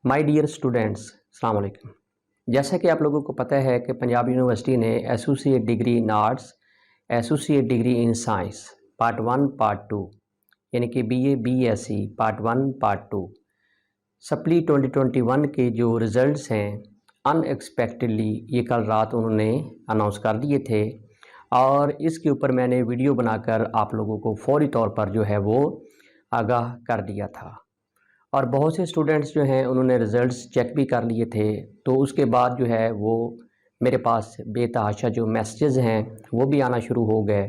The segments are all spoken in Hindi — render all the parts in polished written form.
माय डियर स्टूडेंट्स, अस्सलाम वालेकुम। जैसा कि आप लोगों को पता है कि पंजाब यूनिवर्सिटी ने associate degree in arts, associate degree in science part 1 part 2 यानी कि BA BSc part 1 part 2 supply 2021 के जो रिज़ल्ट्स हैं अनएक्सपेक्टेडली ये कल रात उन्होंने अनाउंस कर दिए थे और इसके ऊपर मैंने वीडियो बनाकर आप लोगों को फौरी तौर पर जो है वो आगाह कर दिया था। और बहुत से स्टूडेंट्स जो हैं उन्होंने रिज़ल्ट्स चेक भी कर लिए थे, तो उसके बाद जो है वो मेरे पास बेतहाशा जो मैसेजेस हैं वो भी आना शुरू हो गए।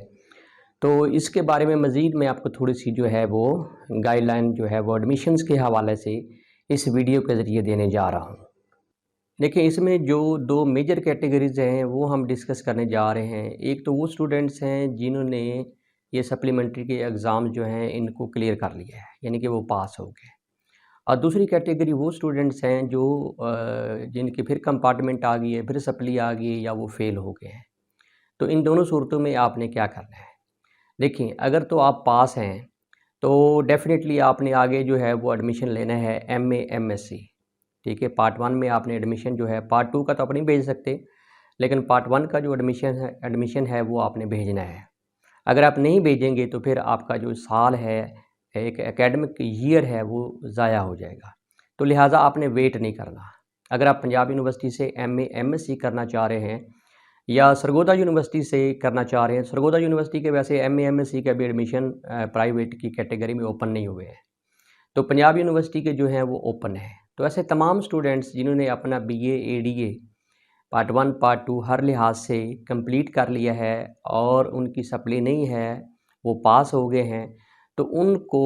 तो इसके बारे में मज़ीद मैं आपको थोड़ी-सी जो है वो गाइडलाइन जो है वो एडमिशन्स के हवाले से इस वीडियो के ज़रिए देने जा रहा हूँ। देखिए, इसमें जो 2 मेजर कैटेगरीज़ हैं वो हम डिस्कस करने जा रहे हैं। एक तो वो स्टूडेंट्स हैं जिन्होंने ये सप्लीमेंट्री के एग्ज़ाम जो हैं इनको क्लियर कर लिया है, यानी कि वो पास हो गए। और दूसरी कैटेगरी वो स्टूडेंट्स हैं जो जिनकी फिर कंपार्टमेंट आ गई है, फिर सप्ली आ गई है या वो फ़ेल हो गए हैं। तो इन दोनों सूरतों में आपने क्या करना है? देखिए, अगर तो आप पास हैं, तो डेफ़िनेटली आपने आगे जो है वो एडमिशन लेना है एमए, एमएससी, ठीक है? पार्ट 1 में आपने एडमिशन जो है पार्ट 2 का तो आप नहीं भेज सकते, लेकिन पार्ट 1 का जो एडमिशन है वो आपने भेजना है। अगर आप नहीं भेजेंगे तो फिर आपका जो साल है, एक एकेडमिक ईयर है, वो ज़ाया हो जाएगा। तो लिहाज़ा आपने वेट नहीं करना। अगर आप पंजाब यूनिवर्सिटी से एमए, एमएससी करना चाह रहे हैं या सरगोदा यूनिवर्सिटी से करना चाह रहे हैं, सरगोदा यूनिवर्सिटी के वैसे एमए, एमएससी के अभी एडमिशन प्राइवेट की कैटेगरी में ओपन नहीं हुए हैं। तो पंजाब यूनिवर्सिटी के जो हैं वो ओपन है। तो ऐसे तमाम स्टूडेंट्स जिन्होंने अपना बीए, एडीए पार्ट 1 पार्ट 2 हर लिहाज से कंप्लीट कर लिया है और उनकी सप्ली नहीं है, वो पास हो गए हैं, तो उनको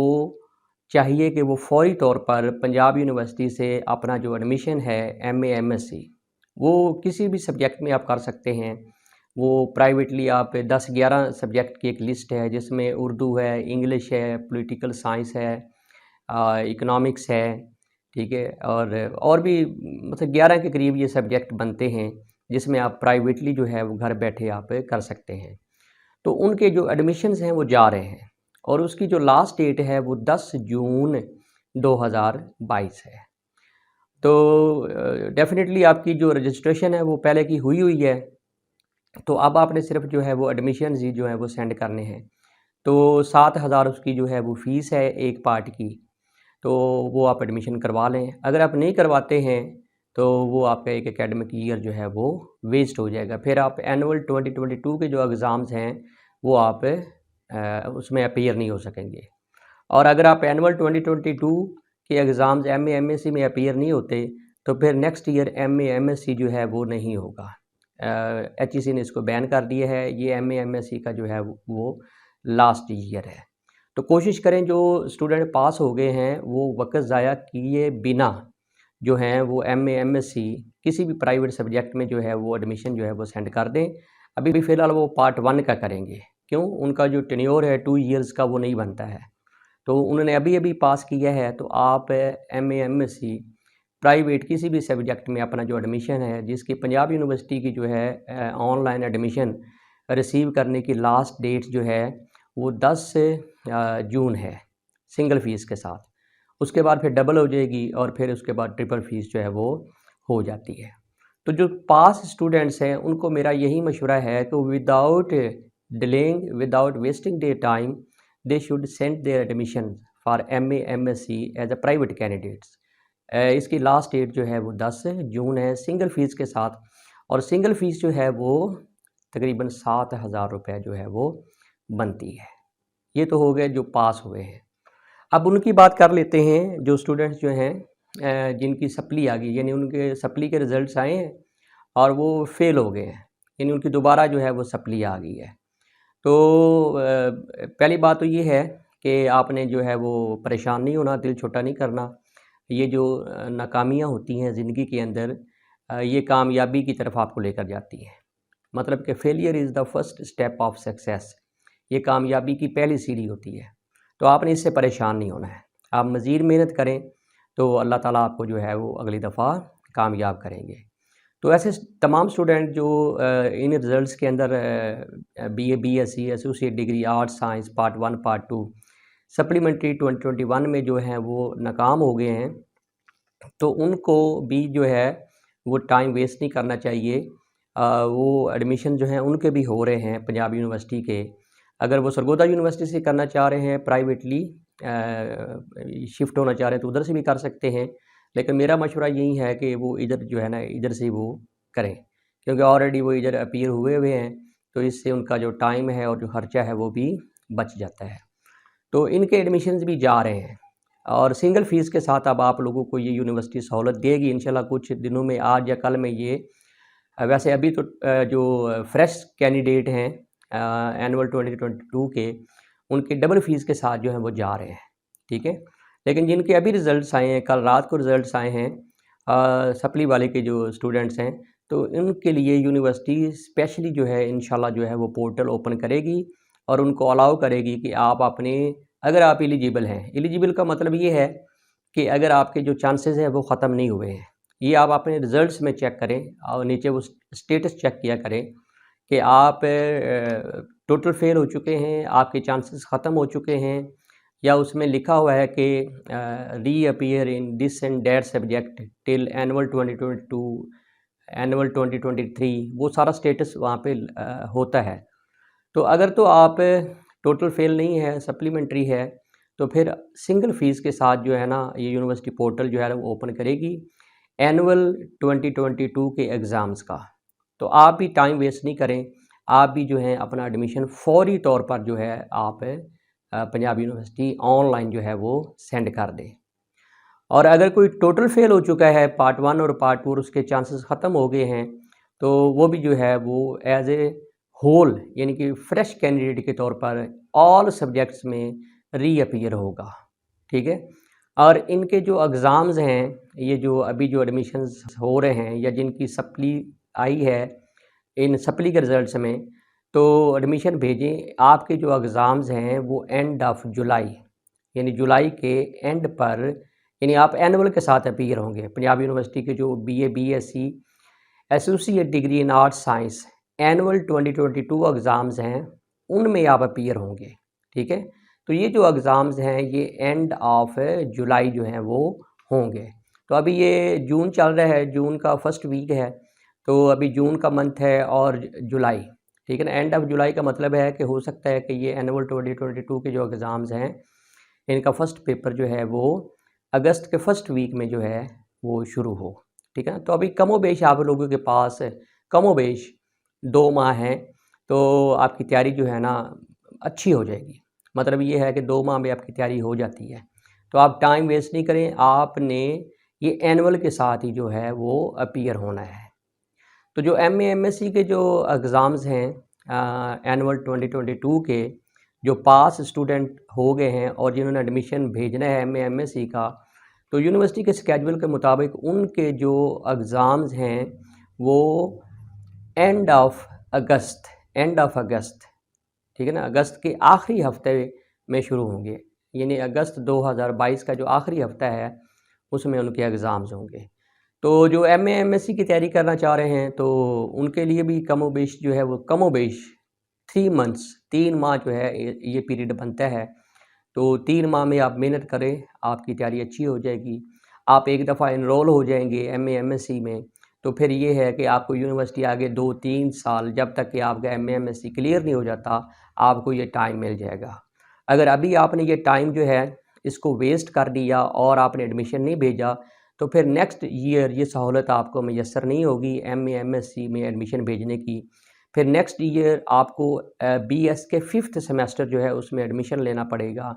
चाहिए कि वो फ़ौरी तौर पर पंजाब यूनिवर्सिटी से अपना जो एडमिशन है एमए, एमएससी, वो किसी भी सब्जेक्ट में आप कर सकते हैं। वो प्राइवेटली आप 10-11 सब्जेक्ट की एक लिस्ट है जिसमें उर्दू है, इंग्लिश है, पॉलिटिकल साइंस है, इकोनॉमिक्स है, ठीक है? और भी मतलब 11 के करीब ये सब्जेक्ट बनते हैं जिसमें आप प्राइवेटली जो है वो घर बैठे आप कर सकते हैं। तो उनके जो एडमिशन्स हैं वो जा रहे हैं और उसकी जो लास्ट डेट है वो 10 जून 2022 है। तो डेफ़िनेटली आपकी जो रजिस्ट्रेशन है वो पहले की हुई है, तो अब आपने सिर्फ़ जो है वो एडमिशन्स ही जो है वो सेंड करने हैं। तो 7,000 उसकी जो है वो फ़ीस है एक पार्ट की, तो वो आप एडमिशन करवा लें। अगर आप नहीं करवाते हैं तो वो आपका एक एकेडमिक ईयर जो है वो वेस्ट हो जाएगा। फिर आप एनुअल 2022 के जो एग्ज़ाम्स हैं वो आप उसमें अपीयर नहीं हो सकेंगे। और अगर आप एनुअल 2022 के एग्ज़ाम्स एमए, एमएससी में अपीयर नहीं होते तो फिर नेक्स्ट ईयर एमए, एमएससी जो है वो नहीं होगा। एचईसी ने इसको बैन कर दिया है। ये एमए, एमएससी का जो है वो लास्ट ईयर है। तो कोशिश करें जो स्टूडेंट पास हो गए हैं वो वक़्त ज़ाया किए बिना जो हैं वो एमए, एमएससी किसी भी प्राइवेट सब्जेक्ट में जो है वो एडमिशन जो है वो सेंड कर दें। अभी फ़िलहाल वो पार्ट 1 का करेंगे। क्यों? उनका जो टेन्योर है 2 ईयर्स का वो नहीं बनता है। तो उन्होंने अभी-अभी पास किया है, तो आप एमए, एमएससी प्राइवेट किसी भी सब्जेक्ट में अपना जो एडमिशन है, जिसकी पंजाब यूनिवर्सिटी की जो है ऑनलाइन एडमिशन रिसीव करने की लास्ट डेट जो है वो 10 जून है, सिंगल फ़ीस के साथ। उसके बाद फिर डबल हो जाएगी और फिर उसके बाद ट्रिपल फ़ीस जो है वो हो जाती है। तो जो पास स्टूडेंट्स हैं उनको मेरा यही मशवरा है कि without delaying, without wasting their time, they should send their admission for MA, MSc as a private candidates. इसकी लास्ट डेट जो है वो 10 जून है सिंगल फ़ीस के साथ और सिंगल फ़ीस जो है वो तकरीबन 7,000 रुपये जो है वो बनती है। ये तो हो गए जो पास हुए हैं। अब उनकी बात कर लेते हैं जो स्टूडेंट्स जो हैं जिनकी सप्ली आ गई, यानी उनके सप्ली के रिज़ल्ट्स आए हैं और वो फ़ेल हो गए हैं, यानी उनकी दोबारा जो है वो सप्ली आ गई है। तो पहली बात तो ये है कि आपने जो है वो परेशान नहीं होना, दिल छोटा नहीं करना। ये जो नाकामियाँ होती हैं ज़िंदगी के अंदर, ये कामयाबी की तरफ आपको लेकर जाती हैं। मतलब कि failure is the first step of success. ये कामयाबी की पहली सीढ़ी होती है। तो आपने इससे परेशान नहीं होना है। आप मज़ीद मेहनत करें तो अल्लाह ताला आपको जो है वो अगली दफ़ा कामयाब करेंगे। तो ऐसे तमाम स्टूडेंट जो इन रिज़ल्ट्स के अंदर BA, BSc, associate degree arts science part 1 part 2 supplementary 2021 में जो हैं वो नाकाम हो गए हैं, तो उनको भी जो है वो टाइम वेस्ट नहीं करना चाहिए। वो एडमिशन जो है उनके भी हो रहे हैं पंजाब यूनिवर्सिटी के। अगर वो सरगोदा यूनिवर्सिटी से करना चाह रहे हैं प्राइवेटली शिफ्ट होना चाह रहे हैं तो उधर से भी कर सकते हैं, लेकिन मेरा मशवरा यही है कि वो इधर जो है ना इधर से वो करें, क्योंकि ऑलरेडी वो इधर अपीयर हुए हुए हैं, तो इससे उनका जो टाइम है और जो खर्चा है वो भी बच जाता है। तो इनके एडमिशन्स भी जा रहे हैं और सिंगल फ़ीस के साथ अब आप लोगों को ये यूनिवर्सिटी सहूलत देगी इंशाल्लाह कुछ दिनों में, आज या कल में ये वैसे अभी तो जो फ्रेश कैंडिडेट हैं एनुअल 2022 के, उनके डबल फ़ीस के साथ जो है वो जा रहे हैं, ठीक है। लेकिन जिनके अभी रिज़ल्ट्स आए हैं, कल रात को रिज़ल्ट्स आए हैं सप्ली वाले के जो स्टूडेंट्स हैं, तो इनके लिए यूनिवर्सिटी स्पेशली जो है इंशाल्लाह जो है वो पोर्टल ओपन करेगी और उनको अलाउ करेगी कि आप अपने, अगर आप एलिजिबल हैं, एलिजिबल का मतलब ये है कि अगर आपके जो चांसेस हैं वो ख़त्म नहीं हुए हैं, ये आप अपने रिज़ल्ट्स में चेक करें और नीचे वो स्टेटस चेक किया करें कि आप टोटल फेल हो चुके हैं, आपके चांसेस ख़त्म हो चुके हैं, या उसमें लिखा हुआ है कि reappear in this and that subject till annual 2022 annual 2023, वो सारा स्टेटस वहाँ पे होता है। तो अगर तो आप टोटल फेल नहीं है, सप्लीमेंट्री है, तो फिर सिंगल फ़ीस के साथ जो है ना ये यूनिवर्सिटी पोर्टल जो है वो ओपन करेगी एनुअल 2022 के एग्ज़ाम्स का। तो आप भी टाइम वेस्ट नहीं करें, आप भी जो है अपना एडमिशन फ़ौरी तौर पर जो है आप पंजाब यूनिवर्सिटी ऑनलाइन जो है वो सेंड कर दें। और अगर कोई टोटल फेल हो चुका है पार्ट 1 और पार्ट 2 और उसके चांसेस ख़त्म हो गए हैं, तो वो भी जो है वो एज़ ए होल यानी कि फ्रेश कैंडिडेट के तौर पर ऑल सब्जेक्ट्स में रीअपीयर होगा, ठीक है। और इनके जो एग्ज़ाम्स हैं, ये जो अभी जो एडमिशन्स हो रहे हैं या जिनकी सप्ली आई है, इन सप्ली के रिज़ल्ट्स में, तो एडमिशन भेजें। आपके जो एग्ज़ाम्स हैं वो एंड ऑफ जुलाई यानी जुलाई के एंड पर, यानी आप एनुअल के साथ अपीयर होंगे। पंजाब यूनिवर्सिटी के जो BA, BSc, associate degree in arts science annual 2022 exams हैं, उनमें आप अपीयर होंगे, ठीक है। तो ये जो एग्ज़ाम्स हैं ये एंड ऑफ जुलाई जो हैं वो होंगे। तो अभी ये जून चल रहा है, जून का फर्स्ट वीक है, तो अभी जून का मंथ है और जुलाई, ठीक है ना। एंड ऑफ जुलाई का मतलब है कि हो सकता है कि ये एनुअल 2022 के जो एग्ज़ाम्स हैं इनका फ़र्स्ट पेपर जो है वो अगस्त के फर्स्ट वीक में जो है वो शुरू हो, ठीक है ना। तो अभी कमोबेश आप लोगों के पास कमोबेश 2 माह हैं, तो आपकी तैयारी जो है ना अच्छी हो जाएगी। मतलब ये है कि 2 माह में आपकी तैयारी हो जाती है। तो आप टाइम वेस्ट नहीं करें, आपने ये एनुअल के साथ ही जो है वो अपीयर होना है। तो जो एमए, एमएससी के जो एग्ज़ाम्स हैं एनुअल 2022 के, जो पास स्टूडेंट हो गए हैं और जिन्होंने एडमिशन भेजना है एमए, एमएससी का, तो यूनिवर्सिटी के स्केड्यूल के मुताबिक उनके जो एग्ज़ाम्स हैं वो एंड ऑफ अगस्त, ठीक है ना, अगस्त के आखिरी हफ्ते में शुरू होंगे। यानी अगस्त 2022 का जो आखिरी हफ्ता है उसमें उनके एग्ज़ाम्स होंगे। तो जो एमए, एमएससी की तैयारी करना चाह रहे हैं तो उनके लिए भी कमोबेश जो है वो कमोबेश 3 मंथ्स 3 माह जो है ये पीरियड बनता है। तो 3 माह में आप मेहनत करें, आपकी तैयारी अच्छी हो जाएगी। आप एक दफ़ा एनरोल हो जाएंगे एमए, एमएससी में, तो फिर ये है कि आपको यूनिवर्सिटी आगे 2-3 साल जब तक कि आपका एमए, एमएससी क्लियर नहीं हो जाता, आपको ये टाइम मिल जाएगा। अगर अभी आपने ये टाइम जो है इसको वेस्ट कर दिया और आपने एडमिशन नहीं भेजा, तो फिर नेक्स्ट ईयर ये सहूलत आपको मैसर नहीं होगी एमए, एमएससी में एडमिशन भेजने की। फिर नेक्स्ट ईयर आपको बीएस के 5th सेमेस्टर जो है उसमें एडमिशन लेना पड़ेगा,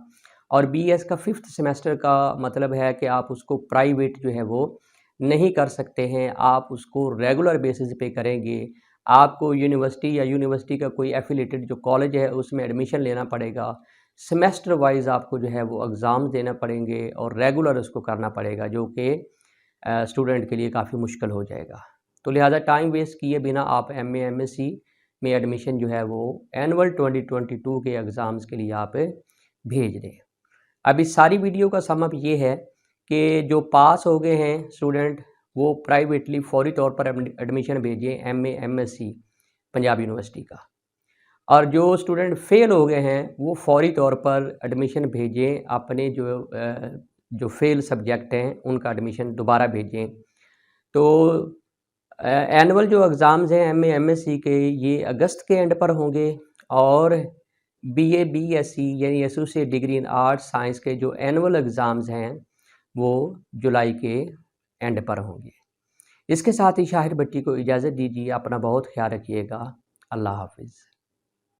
और बीएस का 5th सेमेस्टर का मतलब है कि आप उसको प्राइवेट जो है वो नहीं कर सकते हैं, आप उसको रेगुलर बेसिस पे करेंगे। आपको यूनिवर्सिटी या यूनिवर्सिटी का कोई एफिलेटेड जो कॉलेज है उसमें एडमिशन लेना पड़ेगा। सेमेस्टर वाइज़ आपको जो है वो एग्ज़ाम देना पड़ेंगे और रेगुलर उसको करना पड़ेगा, जो कि स्टूडेंट के लिए काफ़ी मुश्किल हो जाएगा। तो लिहाजा टाइम वेस्ट किए बिना आप एमए, एमएससी में एडमिशन जो है वो एनुअल 2022 के एग्ज़ाम्स के लिए आप भेज दें। अब इस सारी वीडियो का सम अप ये है कि जो पास हो गए हैं स्टूडेंट वो प्राइवेटली फौरी तौर पर एडमिशन भेजें एमए, एमएससी पंजाब यूनिवर्सिटी का, और जो स्टूडेंट फेल हो गए हैं वो फौरी तौर पर एडमिशन भेजें अपने जो जो फेल सब्जेक्ट हैं उनका एडमिशन दोबारा भेजें। तो एनुअल जो एग्ज़ाम्स हैं एमए एमएससी के, ये अगस्त के एंड पर होंगे और बीए बीएससी यानी associate degree in arts science के जो एनुअल एग्ज़ाम्स हैं वो जुलाई के एंड पर होंगे। इसके साथ ही शाहिर भट्टी को इजाज़त दीजिए। अपना बहुत ख्याल रखिएगा। अल्लाह हाफ़िज़।